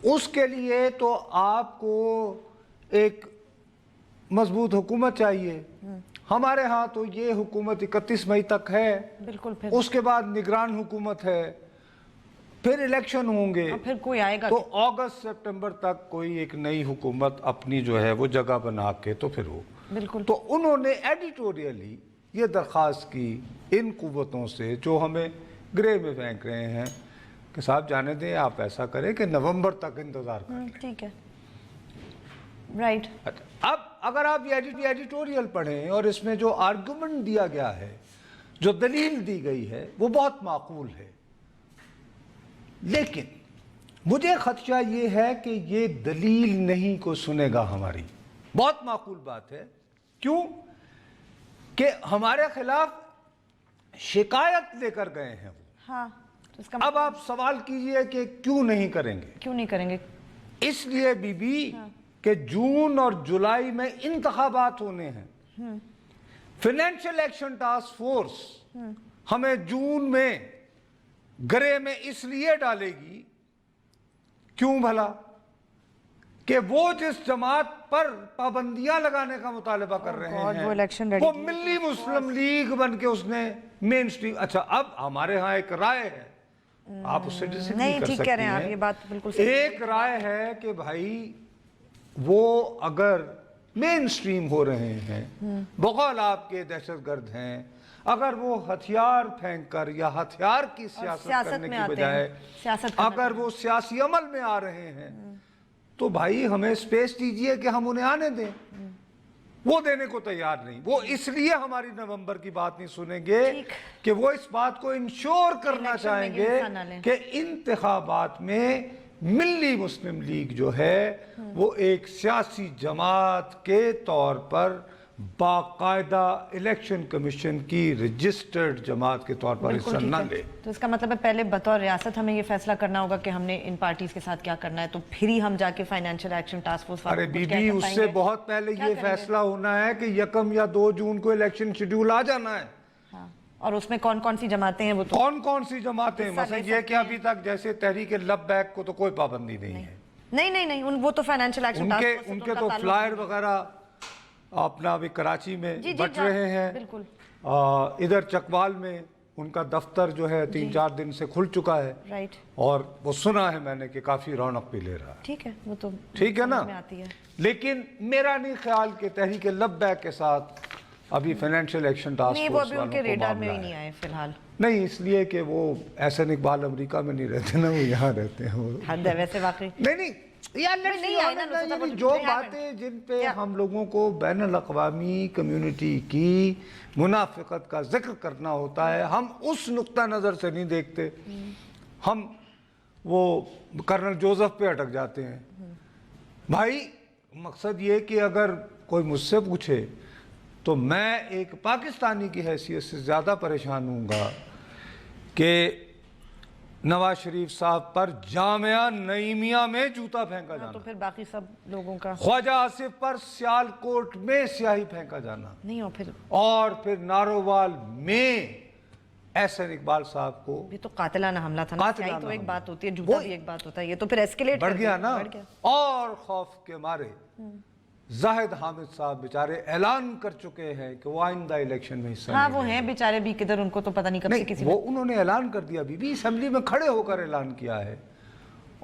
उसके लिए तो आपको एक मजबूत हुकूमत चाहिए। हमारे यहाँ तो ये हुकूमत 31 मई तक है, बिल्कुल, फिर उसके बाद निगरान हुकूमत है, फिर इलेक्शन होंगे, फिर कोई आएगा तो अगस्त सितंबर तक कोई एक नई हुकूमत अपनी जो है वो जगह बना के तो फिर हो। बिल्कुल। तो उन्होंने एडिटोरियली ये दरख्वास्त की इन कुव्वतों से जो हमें ग्रे में फेंक रहे हैं कि साहब जाने दें, आप ऐसा करें कि नवंबर तक इंतजार करें। ठीक है, राइट। अब अगर आप ये एडिटोरियल पढ़ें और इसमें जो आर्गुमेंट दिया गया है, जो दलील दी गई है, वो बहुत माकूल है, लेकिन मुझे खदशा ये है कि ये दलील नहीं को सुनेगा हमारी। बहुत माकूल बात है, क्यों कि हमारे खिलाफ शिकायत लेकर गए हैं वो। हाँ, तो इसका अब आप सवाल कीजिए कि क्यों नहीं करेंगे। क्यों नहीं करेंगे? इसलिए बीबी कि जून और जुलाई में इंतखाबात होने हैं। फाइनेंशियल एक्शन टास्क फोर्स हमें जून में गरे में इसलिए डालेगी, क्यों भला, कि वो जिस जमात पर पाबंदियां लगाने का मुतालबा कर रहे हैं वो मिल्ली मुस्लिम लीग बन के उसने मेन स्ट्रीम। अच्छा, अब हमारे यहाँ एक राय है, आप उससे डिसएग्री कर सकते हैं, आप ये बात बिल्कुल एक राय है कि भाई वो अगर मेन स्ट्रीम हो रहे हैं, बगौल आपके दहशतगर्द हैं, अगर वो हथियार फेंक कर या हथियार की सियासत करने की बजाय अगर वो सियासी अमल में आ रहे हैं, तो भाई हमें स्पेस दीजिए कि हम उन्हें आने दें। वो देने को तैयार नहीं। वो इसलिए हमारी नवंबर की बात नहीं सुनेंगे कि वो इस बात को इंश्योर करना चाहेंगे कि इंतखाबात में मिल्ली मुस्लिम लीग जो है वो एक सियासी जमात के तौर पर बाकायदा इलेक्शन कमीशन की रजिस्टर्ड जमात के तौर पर हिस्सा न ले। तो इसका मतलब है पहले बतौर रियासत हमें ये फैसला करना होगा कि हमने इन पार्टीज के साथ क्या करना है, तो फिर ही हम जाके फाइनेंशियल एक्शन टास्क फोर्स। अरे बीबी, उससे बहुत पहले ये फैसला होना है कि 1 या 2 जून को इलेक्शन शेड्यूल आ जाना है। हाँ, और उसमें कौन कौन सी जमातें हैं वो तो कौन सी जमातें, मतलब ये कि अभी तक जैसे तहरीक लब्बैक को तो कोई पाबंदी नहीं है। नहीं, वो तो फाइनेंशियल एक्शन टास्क फोर्स उनके तो फ्लायर वगैरह अपना अभी कराची में बट रहे हैं। बिल्कुल। इधर चकवाल में उनका दफ्तर जो है 3-4 दिन से खुल चुका है। राइट। और वो सुना है मैंने कि काफी रौनक भी ले रहा है। ठीक है, वो तो ठीक है ना। आती है। लेकिन मेरा नहीं ख्याल कि तहरीक लब्बैक के साथ अभी फाइनेंशियल एक्शन टास्क फोर्स अभी उनके रेडार में ही नहीं आए फिलहाल। नहीं, इसलिए कि वो एहसन इकबाल अमेरिका में नहीं रहते ना, वो यहाँ रहते हैं। वो हद है वैसे वाकई। नहीं यार, नहीं जो बातें जिन पे हम लोगों को बैनुल अक़वामी कम्युनिटी की मुनाफिकत का जिक्र करना होता है, हम उस नुक्ता नज़र से नहीं देखते, हम वो कर्नल जोसेफ पे अटक जाते हैं। भाई मकसद ये कि अगर कोई मुझसे पूछे तो मैं एक पाकिस्तानी की हैसियत से ज़्यादा परेशान हूँगा कि नवाज शरीफ साहब पर जामिया नईमिया में जूता फेंका जाना, तो फिर बाकी सब लोगों का ख्वाजा आसिफ पर सियालकोट में स्याही फेंका जाना नहीं, और फिर नारोवाल में एहसन इकबाल साहब को भी तो कातिलाना हमला था ना। स्याही तो एक बात होती है, जूता भी एक बात होता है, ये तो फिर एस्केलेट बढ़ गया ना। और खौफ के मारे जाहिद हामिद साहब बेचारे ऐलान कर चुके हैं कि वो आइंदा इलेक्शन में हिस्सा हाँ, वो हैं बेचारे भी किधर, उनको तो पता नहीं कब से किसी वो उन्होंने ऐलान कर दिया, बीबी असेंबली में खड़े होकर ऐलान किया है।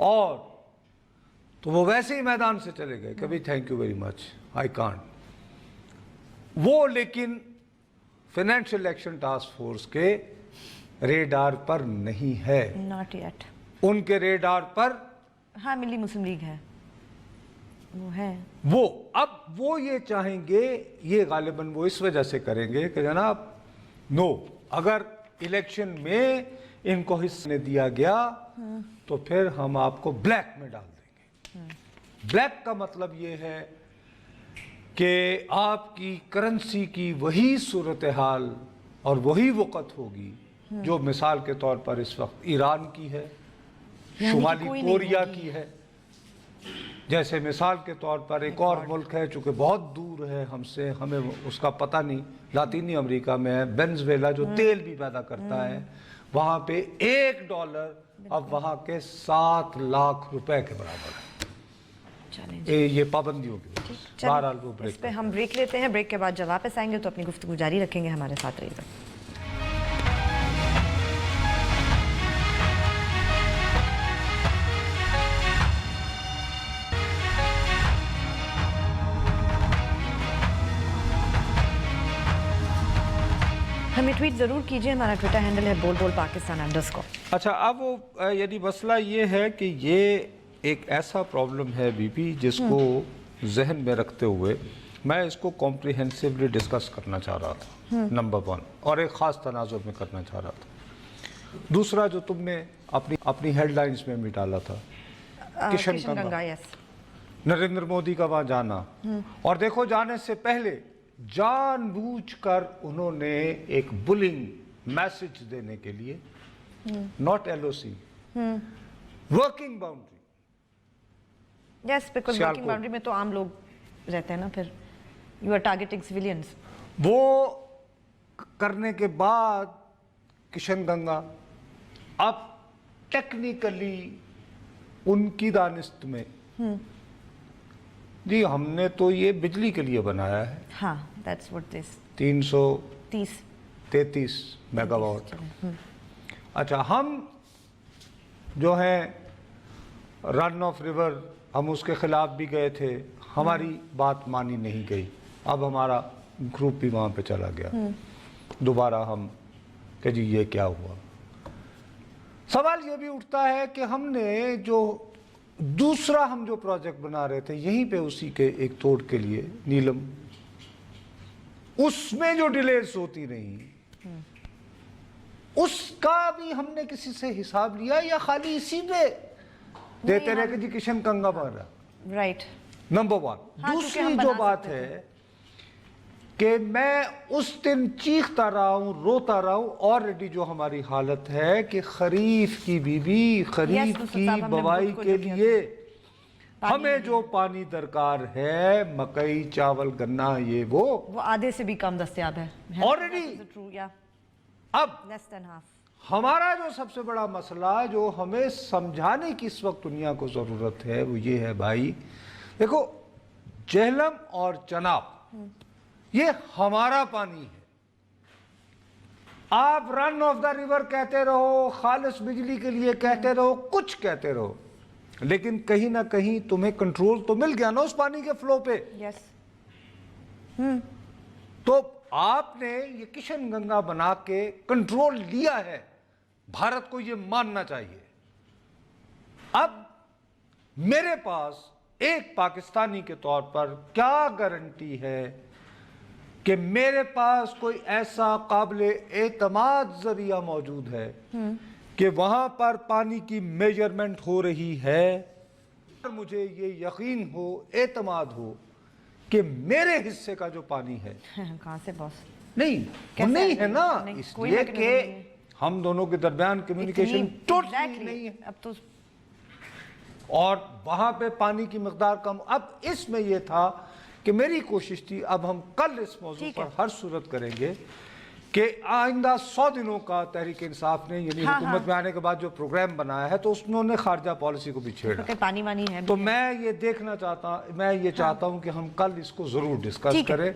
और तो वो वैसे ही मैदान से चले गए, कभी thank you very much, I can't. वो लेकिन फाइनेंशियल एक्शन टास्क फोर्स के रेडार पर नहीं है, नॉट येट। उनके रेडार पर हाँ मिली मुस्लिम लीग है, वो है। वो अब वो ये चाहेंगे, ये गालिबन वो इस वजह से करेंगे कि जनाब नो, अगर इलेक्शन में इनको हिस्सा दिया गया तो फिर हम आपको ब्लैक में डाल देंगे। ब्लैक का मतलब ये है कि आपकी करेंसी की वही सूरत हाल और वही वक़्त होगी जो मिसाल के तौर पर इस वक्त ईरान की है, शुमाली कोरिया की है। जैसे मिसाल के तौर पर एक और मुल्क है चूँकि बहुत दूर है हमसे, हमें उसका पता नहीं, लातीनी अमेरिका में है, वेनेजुएला जो तेल भी पैदा करता है, वहाँ पे $1 अब वहाँ के 7 लाख रुपए के बराबर है। ये पाबंदियों की वजह से। बहरहाल वो ब्रेक, इस पे हम ब्रेक लेते हैं, ब्रेक के बाद जब वापस आएंगे तो अपनी गुफ्तगू जारी रखेंगे, हमारे साथ रहिएगा। हमें ट्वीट ज़रूर कीजिए, हमारा ट्विटर हैंडल है बोल पाकिस्तान _ अच्छा, अब वो यदि मसला ये है कि ये एक ऐसा प्रॉब्लम है बीबी जिसको जहन में रखते हुए मैं इसको कॉम्प्रिहेंसिवली डिस्कस करना चाह रहा था, नंबर 1, और एक ख़ास तनाजुर में करना चाह रहा था। दूसरा जो तुमने अपनी हेडलाइंस में भी डाला था, किशन गंगा, नरेंद्र मोदी का वहाँ जाना, और देखो जाने से पहले जानबूझकर उन्होंने एक बुलिंग मैसेज देने के लिए, not LOC, working boundary, yes, because working boundary में तो आम लोग रहते हैं ना, फिर यू आर टारगेटिंग सिविलियंस। वो करने के बाद किशन गंगा अब टेक्निकली उनकी दानिस्त में जी हमने तो ये बिजली के लिए बनाया है, हाँ, दैट्स व्हाट दिस 333 मेगावाट। अच्छा, हम जो हैं रन ऑफ रिवर, हम उसके खिलाफ भी गए थे, हमारी बात मानी नहीं गई, अब हमारा ग्रुप भी वहाँ पे चला गया दोबारा, हम कि जी ये क्या हुआ। सवाल ये भी उठता है कि हमने जो दूसरा हम जो प्रोजेक्ट बना रहे थे यहीं पे उसी के एक तोड़ के लिए नीलम, उसमें जो डिलेस होती रही उसका भी हमने किसी से हिसाब लिया या खाली इसी पे देते रहे कि जी किशन गंगा बन रहा, राइट, नंबर 1। दूसरी जो बात है कि मैं उस दिन चीखता रहा हूं, रोता रहा हूं, ऑलरेडी जो हमारी हालत है कि खरीफ की बीबी, खरीफ की बवाई के लिए हमें जो पानी दरकार है, मकई, चावल, गन्ना, ये वो आधे से भी कम दस्तयाब है ऑलरेडी। अब लेस देन हाफ। हमारा जो सबसे बड़ा मसला जो हमें समझाने की इस वक्त दुनिया को जरूरत है वो ये है, भाई देखो, जेहलम और चनाब ये हमारा पानी है। आप रन ऑफ द रिवर कहते रहो, खालिस बिजली के लिए कहते रहो, कुछ कहते रहो, लेकिन कहीं ना कहीं तुम्हें कंट्रोल तो मिल गया ना उस पानी के फ्लो पे। यस। तो आपने ये किशन गंगा बना के कंट्रोल लिया है, भारत को ये मानना चाहिए। अब मेरे पास एक पाकिस्तानी के तौर पर क्या गारंटी है कि मेरे पास कोई ऐसा काबिले एतमाद जरिया मौजूद है कि वहां पर पानी की मेजरमेंट हो रही है और मुझे ये यकीन हो, एतमाद हो कि मेरे हिस्से का जो पानी है कहां से बॉस? नहीं है ना, इसलिए कि हम दोनों के दरमियान कम्युनिकेशन टोटली नहीं है अब तो, और वहां पे पानी की मकदार कम। अब इसमें यह था कि मेरी कोशिश थी, अब हम कल इस मौजू पर हर सूरत करेंगे کہ آئندہ 100 دنوں کا تحریک انصاف نے یعنی حکومت میں آنے کے بعد جو پروگرام بنایا ہے تو انہوں نے خارجہ پالیسی کو بھی چھیڑا. پانی وانی ہے تو میں یہ دیکھنا چاہتا ہوں, میں یہ چاہتا ہوں کہ ہم کل اس کو ضرور ڈسکس کریں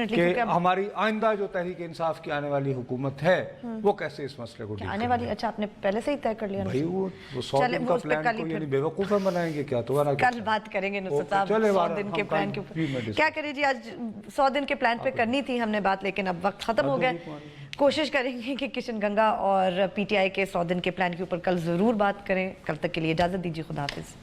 کہ ہماری آئندہ جو تحریک انصاف کی آنے والی حکومت ہے وہ کیسے اس مسئلے کو ڈیل آنے والی. اچھا آپ نے پہلے سے ہی طے کر لیا بھائی وہ 100 دن کا پلان کو یعنی بیوقوف بنائیں گے کیا؟ تو کل بات کریں گے نصرت صاحب 100 دن کے پلان کے اوپر. کیا کریں جی, آج 100 دن کے پلان پہ کرنی تھی ہم نے بات, لیکن اب وقت ختم ہو گیا. کوشش کریں گے کہ کشن گنگا اور پی ٹی آئی کے 100 دن کے پلان کے اوپر کل ضرور بات کریں. کل تک کے لیے اجازت دیجیے, خدا حافظ.